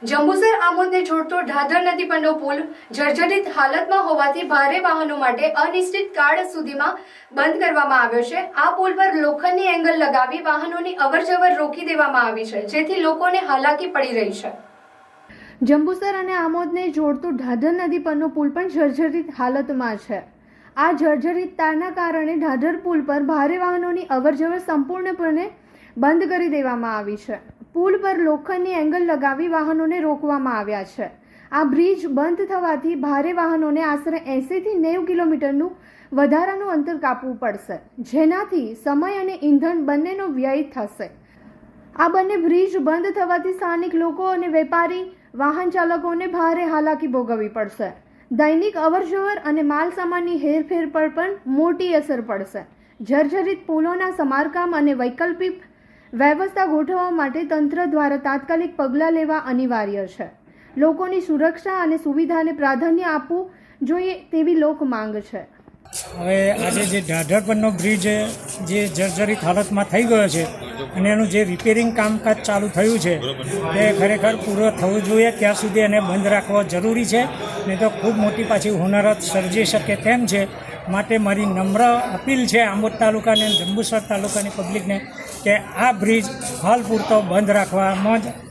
જંબુસર આમોદને જોડતો ઢાઢર નદી પરનો પુલ જર્જરિત હાલતમાં હોવાથી ભારે વાહનો માટે અનિશ્ચિત કાળ સુધીમાં બંધ કરવામાં આવ્યો છે। આ પુલ પર લોખંડની એંગલ લગાવી વાહનોની અવરજવર રોકી દેવામાં આવી છે, જેથી લોકોને હાલાકી પડી રહી છે। જંબુસર અને આમોદને જોડતો ઢાઢર નદી પરનો પુલ પણ જર્જરિત હાલતમાં છે। આ જર્જરિતતાના કારણે ઢાઢર પુલ પર ભારે વાહનોની અવરજવર સંપૂર્ણપણે બંધ કરી દેવામાં આવી છે। પુલ પર લોખંડની એંગલ લગાવી વાહનોને રોકવામાં આવ્યા છે। આ બ્રિજ બંધ થવાથી ભારે વાહનોને આશરે 80 થી 90 કિલોમીટરનું વધારાનું અંતર કાપવું પડશે, જેનાથી સમય અને ઈંધણ બંનેનો વ્યય થશે। આ બંને બ્રિજ બંધ થવાથી સ્થાનિક લોકો અને વેપારી વાહન ચાલકોને ભારે હાલાકી ભોગવવી પડશે। દૈનિક અવરજવર અને માલ સામાનની હેરફેર પર પણ મોટી અસર પડશે। જર્જરિત પુલોના સમારકામ અને વૈકલ્પિક વ્યવસ્થા ગોઠવવા માટે તંત્ર દ્વારા તાત્કાલિક પગલાં લેવા અનિવાર્ય છે। લોકોની સુરક્ષા અને સુવિધાને પ્રાધાન્ય આપવું જોઈએ તેવી લોક માંગ છે। હવે આજે જે ઢાઢર પરનો બ્રિજ જે જર્જરિત હાલતમાં થઈ ગયો છે અને એનું જે રિપેરિંગ કામકાજ ચાલુ થયું છે તે ખરેખર પૂરો થવું જોઈએ, ત્યાં સુધી એને બંધ રાખવો જરૂરી છે, નહીં તો ખૂબ મોટી પાછી હોનારત સર્જી શકે તેમ છે। માટે મારી નમ્ર અપીલ છે આમોદ તાલુકાને અને જંબુસર તાલુકાની પબ્લિકને કે આ બ્રિજ હાલ પૂરતો બંધ રાખવામાં જ